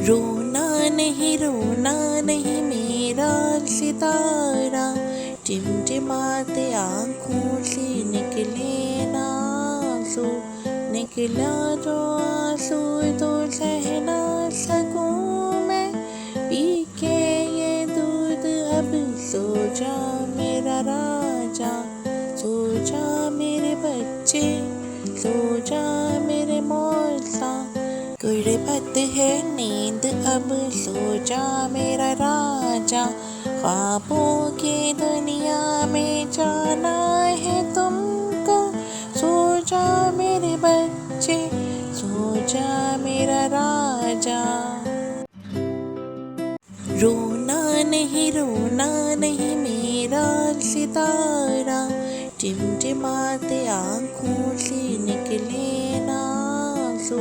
रोना नहीं मेरा सितारा, टिमटिमाते आँखों से निकले ना आंसू, निकला जो आंसू तो सह ना सकूं मैं, पी के ये दूध अब सो जा मेरा राजा, सो जा मेरे बच्चे, सो जा मेरे मौसा, गुड़बत है नींद अब सो जा मेरा राजा, ख्वाबों की दुनिया में जाना है तुमको, सो जा मेरे बच्चे, सो जा मेरा राजा। रोना नहीं मेरा सितारा, टिमटिमाते आँखों से निकले ना आंसू,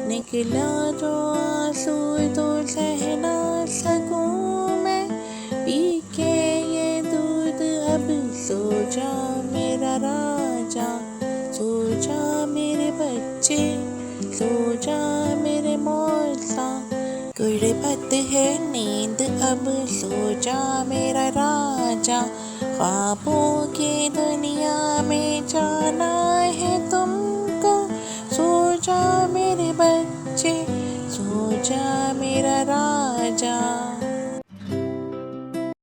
निकला जो आंसू तो सह ना सकूं मैं, पी के ये दूध अब सो जा मेरा राजा, सो जा मेरे बच्चे, सो जा मेरे मौसा, गुड़बत है नींद अब सो जा मेरा राजा, ख्वाबों की दुनिया में जाना है तुम